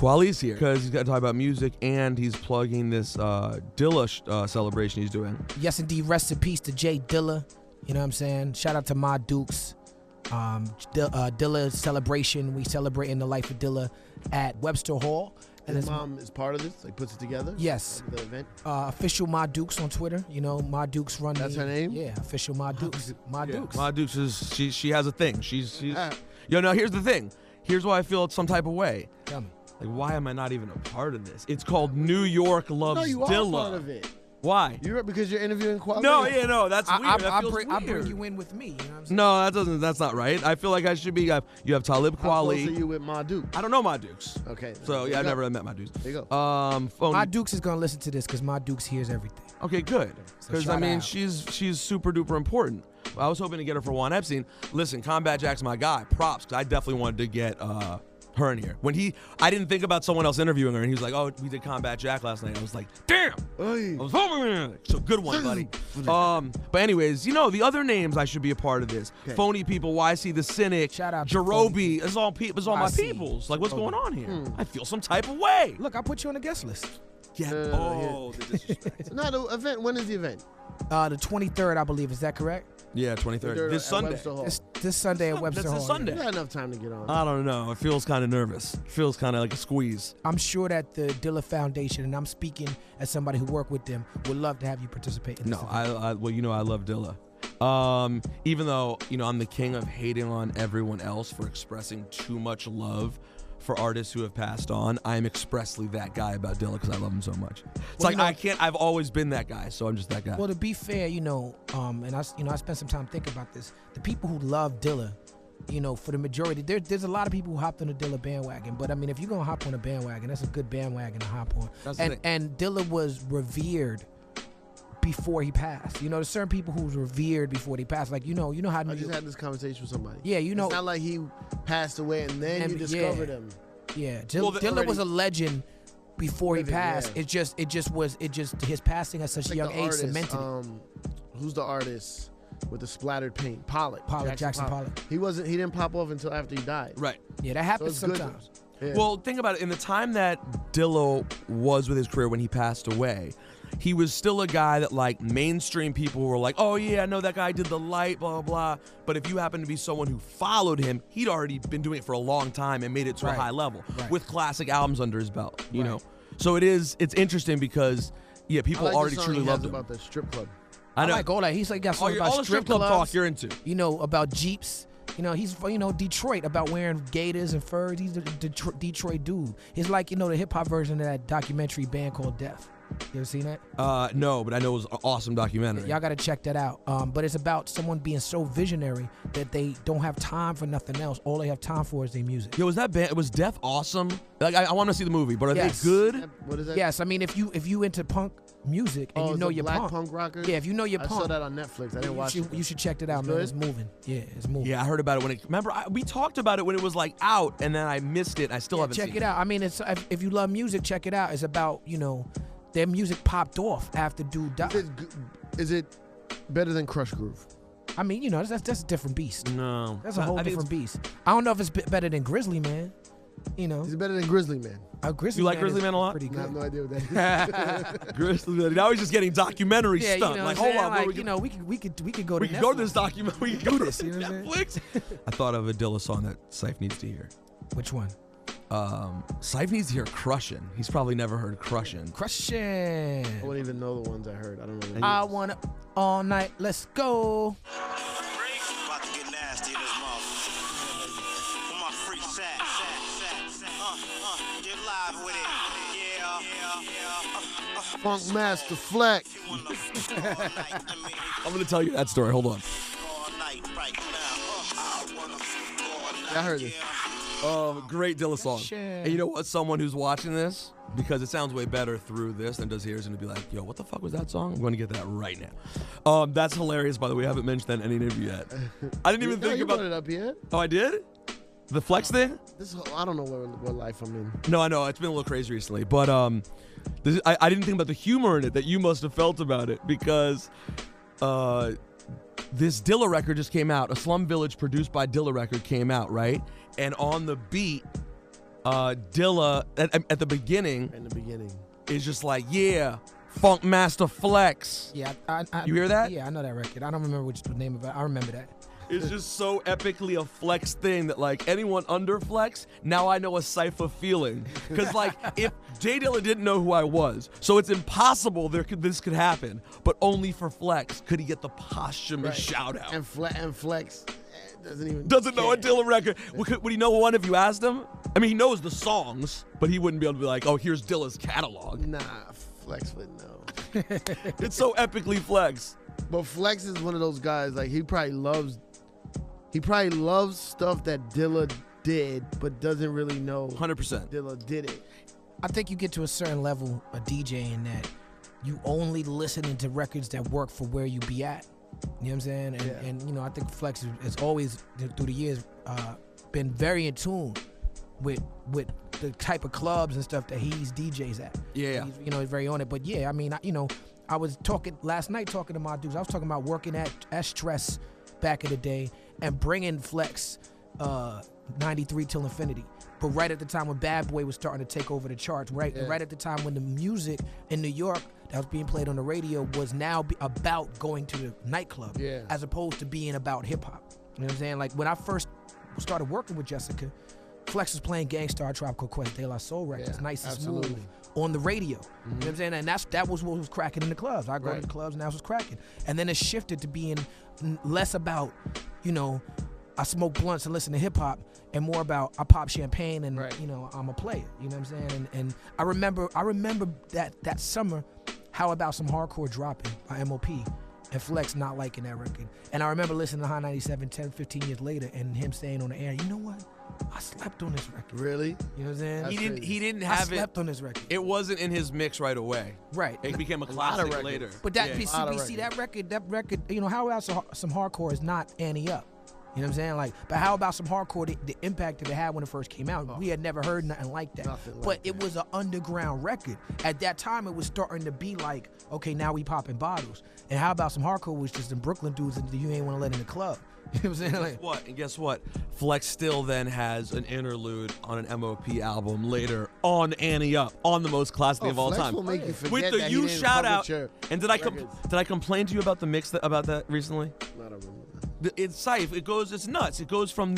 Kweli's here because he's got to talk about music and he's plugging this Dilla celebration he's doing. Yes, indeed. Rest in peace to J Dilla. You know what I'm saying? Shout out to my Dukes. Dilla celebration. We celebrating the life of Dilla at Webster Hall. And his mom is part of this, like puts it together? Yes. The event? Official Ma Dukes on Twitter. You know, Ma Dukes run. That's her name? Yeah, official Ma Dukes. Ma Dukes. Ma Dukes is, she has a thing. She's Yo, now here's the thing. Here's why I feel some type of way. Tell me. Like, why am I not even a part of this? It's called New York Loves No, you Dilla. are part of it. Why? Because you're interviewing Kweli? No, that's weird. I'll bring you in with me. You know what I'm saying? No, that's not right. I feel like I should be. You have Talib Kweli. How close are you with Ma Dukes? I don't know Ma Dukes. Okay. So yeah, I've never met Ma Dukes. There you go. Ma Dukes is gonna listen to this because Ma Dukes hears everything. Okay, good. Because I mean, out. she's super duper important. I was hoping to get her for Juan Epstein. Listen, Combat Jack's my guy. Props, because I definitely wanted to get her in here. I didn't think about someone else interviewing her, and he was like, "Oh, we did Combat Jack last night." I was like, "Damn!" I was hoping. So good one, buddy. But anyways, you know the other names I should be a part of this. Okay. Phony People, YC the Cynic, Shout out to Jerobi. It's all my YC. peoples. Like, what's going on here? I feel some type of way. Look, I put you on the guest list. Yeah. Yeah. The disrespect. No, the event. When is the event? The 23rd, I believe. Is that correct? Yeah, 23rd. This Sunday. This Sunday at Webster Hall. This Sunday. You got enough time to get on. I don't know. It feels kind of nervous. It feels kind of like a squeeze. I'm sure that the Dilla Foundation, and I'm speaking as somebody who worked with them, would love to have you participate in this event. I love Dilla. Even though, I'm the king of hating on everyone else for expressing too much love for artists who have passed on, I'm expressly that guy about Dilla because I love him so much. It's I've always been that guy, so I'm just that guy. Well, to be fair, and I spent some time thinking about this. The people who love Dilla, for the majority, there's a lot of people who hopped on the Dilla bandwagon. But I mean, if you're gonna hop on a bandwagon, that's a good bandwagon to hop on. And Dilla was revered before he passed. There's certain people who was revered before they passed. Like, how I just had this conversation with somebody. Yeah, It's not like he passed away and then you discovered him. Yeah, Dilla was a legend before he passed. Yeah. It just his passing at such a young age cemented it. Who's the artist with the splattered paint? Pollock. Jackson Pollock. He didn't pop off until after he died. Right. Yeah, that happens sometimes. Yeah. Well, think about it. In the time that Dilla was with his career when he passed away, he was still a guy that, like, mainstream people were like, "Oh yeah, I know that guy did The Light, blah blah." But if you happen to be someone who followed him, he'd already been doing it for a long time and made it to a high level with classic albums under his belt. You know, so it's interesting because people already truly loved him. About the strip club. I know. I like all that. He's like got songs about all the strip club talk you're into. About Jeeps. He's Detroit, about wearing gators and furs. He's a Detroit dude. He's like the hip hop version of that documentary band called Death. You ever seen that? No, but I know it was an awesome documentary. Y'all gotta check that out. But it's about someone being so visionary that they don't have time for nothing else. All they have time for is their music. Yo, was Death awesome? Like, I want to see the movie, but are they good? What is that? Yes, I mean if you into punk music and you know your black punk rockers. Yeah, if you know your punk. I saw that on Netflix. I didn't watch it. You should check it out, man. It's moving. Yeah, it's moving. Yeah, I heard about it when we talked about it when it was like out, and then I missed it. I still haven't seen it. Check it out. I mean, it's if you love music, check it out. It's about their music popped off after dude died. Is it better than Crush Groove? I mean, that's a different beast. No, that's a whole different beast. I don't know if it's better than Grizzly Man. Is it better than Grizzly Man? Grizzly you like Man Grizzly Man a lot? I have no idea what that is. Grizzly Man. Now he's just getting documentary stuff. Like, hold on, we could go to. We can go to this document. We can do this. You know Netflix. I thought of a Dilla song that Cipha needs to hear. Which one? Cipha needs to hear Crushin'. He's probably never heard Crushin'. I wouldn't even know the ones I heard. I don't know. I wanna all night. Let's go. About to get nasty in this motherfucker. With my free sack. Get live with it. Yeah. Funk Master Fleck. I'm gonna tell you that story. Hold on. I heard this. Great Dilla song. And you know what? Someone who's watching this, because it sounds way better through this than does here, is going to be like, yo, what the fuck was that song? I'm going to get that right now. That's hilarious, by the way. I haven't mentioned that in any interview yet. I didn't even think about it up yet. Oh, I did? The Flex thing? I don't know what life I'm in. No, I know. It's been a little crazy recently. But I didn't think about the humor in it that you must have felt about it, because this Dilla record just came out. A Slum Village produced by Dilla record came out, right? And on the beat, Dilla at the beginning In the beginning. is just like, yeah, Funk Master Flex. Yeah, You hear that? Yeah, I know that record. I don't remember which the name of it. I remember that. It's just so epically a Flex thing that like anyone under Flex, now I know a Cipha feeling. Because like if J Dilla didn't know who I was, so it's impossible this could happen. But only for Flex could he get the posthumous shout out. And Flex Doesn't know a Dilla record. Would he know one if you asked him? I mean, he knows the songs, but he wouldn't be able to be like, oh, here's Dilla's catalog. Nah, Flex wouldn't know. It's so epically Flex. But Flex is one of those guys, like he probably loves stuff that Dilla did, but doesn't really know 100%. Dilla did it. I think you get to a certain level of DJing that you only listening to records that work for where you be at. You know what I'm saying? And you know, I think Flex has always, through the years, been very in tune with the type of clubs and stuff that he's DJs at. Yeah. He's, you know, he's very on it. But yeah, I mean, I was talking last night to my dudes. I was talking about working at Stress back in the day and bringing Flex 93 till infinity. But right at the time when Bad Boy was starting to take over the charts, right? Yeah. And right at the time when the music in New York that was being played on the radio was now about going to the nightclub, as opposed to being about hip hop. You know what I'm saying? Like when I first started working with Jessica, Flex was playing Gangstar, Tribe Called Quest, De La Soul records, nice and smooth on the radio. You know what I'm saying? And that was what was cracking in the clubs. I go to the clubs and that was cracking. And then it shifted to being less about, you know, I smoke blunts and listen to hip hop, and more about I pop champagne and you know, I'm a player. You know what I'm saying? And I remember that summer, How About Some Hardcore dropping by MOP, and Flex not liking that record. And I remember listening to High 97 10, 15 years later, and him saying on the air, you know what? I slept on this record. Really? You know what I'm saying? That's He didn't I have it. slept on this record. It wasn't in his mix right away. Right. It became a lot of classic records. later. But that Yeah. see that record, you know, How About Some Hardcore is not Annie Up. You know what I'm saying? Like, but How About Some Hardcore, the impact that it had when it first came out, we had never heard nothing like that. But it was an underground record. At that time, it was starting to be like, okay, now we popping bottles. And How About Some Hardcore was just them Brooklyn dudes that you ain't want to let in the club. You know what I'm saying? Like, Guess what? Flex still then has an interlude on an MOP album later on Annie Up, on the most classic of all Flex time. will make you forget With the that You he didn't shout fuck out. with your And did I complain to you about the mix about that recently? I don't remember. It's Cipha. It's nuts. It goes from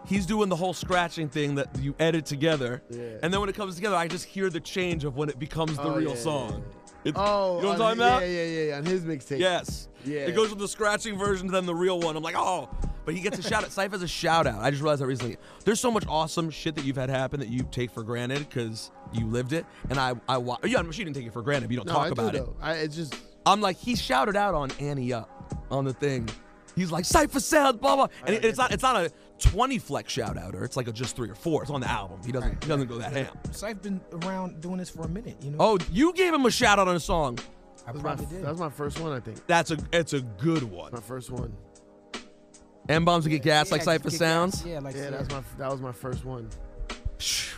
he's doing the whole scratching thing that you edit together, and then when it comes together, I just hear the change of when it becomes the real song. You know what I'm talking about? Yeah, on his mixtape. Yes. Yeah. It goes from the scratching version to then the real one. I'm like, oh. But he gets a shout out. Cipha has a shout out. I just realized that recently. There's so much awesome shit that you've had happen that you take for granted because you lived it. And she didn't take it for granted. But you don't talk about it. It's just. I'm like, he shouted out on Annie Up on the thing. He's like, Cipha sounds, blah, blah. And it's not a 20 Flex shout out, or it's like just 3 or 4. It's on the album. He doesn't go that ham. Cipha's been around doing this for a minute, you know? Oh, you gave him a shout out on a song. I probably did. That was my first one, I think. It's a good one. My first one. M-bombs to get gas like Cipha Get sounds. gas. Yeah, like That was my first one.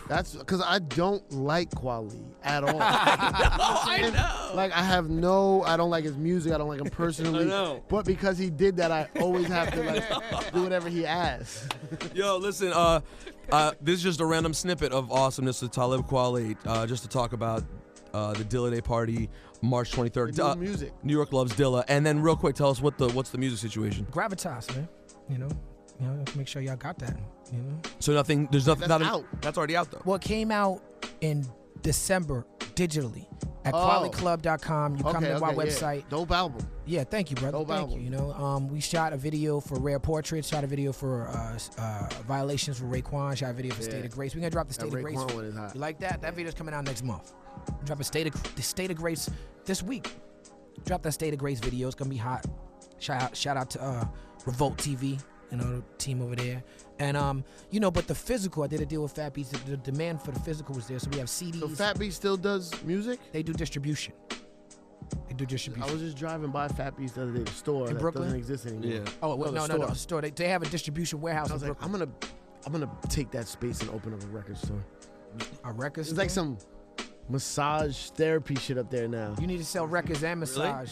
That's because I don't like Kweli at all. I know. Like I don't like his music. I don't like him personally. I know. But because he did that, I always have to do whatever he asks. Yo, listen, this is just a random snippet of awesomeness of Talib Kweli, just to talk about the Dilla Day party, March 23rd. Music. New York loves Dilla. And then real quick, tell us what's the music situation. Gravitas, man. You know, make sure y'all got that. You know. So there's nothing That's out. That's already out though. Well, it came out in December digitally at QualiClub.com. You come to my website. Yeah. Dope album. Yeah, thank you, brother. Dope Thank album. you. You know, we shot a video for Rare Portraits, shot a video for Violations for Raekwon, shot a video for State of Grace. We're gonna drop the State of Grace. Raekwon one is hot. You like that? That video's coming out next month. Drop the State of Grace this week. Drop that State of Grace video. It's gonna be hot. Shout out to Revolt TV, you know, the team over there. And but the physical, I did a deal with Fat Beats. The demand for the physical was there, so we have CDs. So Fat Beats still does music? They do distribution. I was just driving by Fat Beats the other day, the store in that Brooklyn doesn't exist anymore. Yeah. Oh well, no, the store. They have a distribution warehouse I was in like, Brooklyn. I'm gonna take that space and open up a record store. A record It's store? like some massage therapy shit up there now. You need to sell records and massage.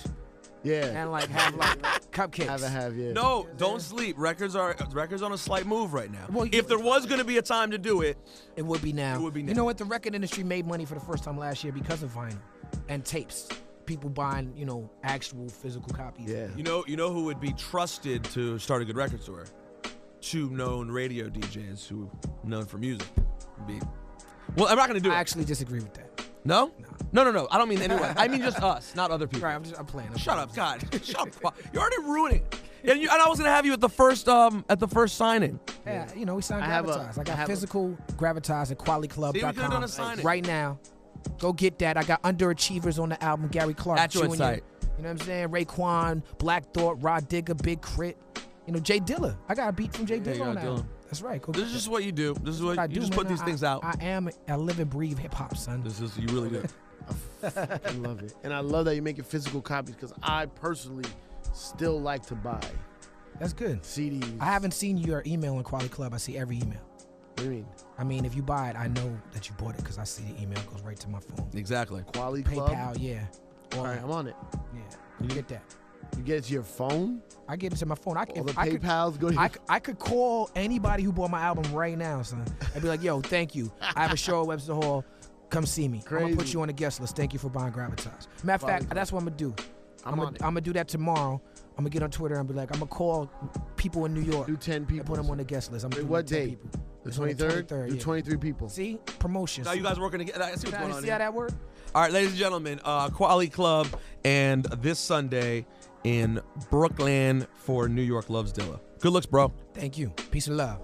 Yeah. And like have like Cupcakes. Have a have, yeah. No, don't sleep. Records on a slight move right now. Well, if there was going to be a time to do it, It would be now. It would be now. You know what? The record industry made money for the first time last year because of vinyl and tapes. People buying, actual physical copies. Yeah. you know who would be trusted to start a good record store? 2 known radio DJs who are known for music. Well, I'm not going to do I it. actually disagree with that. No? No. I don't mean anyone. I mean just us, not other people. Right, I'm playing. Shut up, God. Shut up. You're already ruining it. And I was gonna have you at the first signing. Yeah, we signed I have Gravitas. I got a- physical Gravitas at QualityClub.com. See, we could've done a signing. Right now. Go get that. I got Underachievers on the album. Gary Clark At your Jr. site. You know what I'm saying? Raekwon, Black Thought, Rod Digger, Big Crit. J Dilla. I got a beat from J you Dilla got on that Dilla. album. That's right. Go This get is that. just what you do. This is what I you do, just man. put these things out. I live and breathe hip hop, son. You really do. I love it. And I love that you're making physical copies because I personally still like to buy That's good. CDs. I haven't seen your email in Quality Club. I see every email. What do you mean? I mean, if you buy it, I know that you bought it because I see the email goes right to my phone. Exactly. Quality Club? PayPal, yeah. All right, I'm on it. Yeah, you get that. You get it to your phone? I get it to my phone. All the PayPals go to your I could call anybody who bought my album right now, son. I'd be like, yo, thank you. I have a show at Webster Hall. Come see me. I'm going to put Crazy. you on the guest list. Thank you for buying Gravitas. Matter of fact, that's what I'm going to do. I'm on it. I'm going to do that tomorrow. I'm going to get on Twitter and be like, I'm going to call people in New York Do 10 and people. put them on the guest list. I'm Wait, gonna do what 10 date? people. The It's on the 23rd? 23rd, Do yeah. 23 people. See? Promotion. Now you guys are working together. I see what's going on See here. how that worked? All right, ladies and gentlemen, Quality Club, and this Sunday in Brooklyn for New York Loves Dilla. Good looks, bro. Thank you. Peace and love.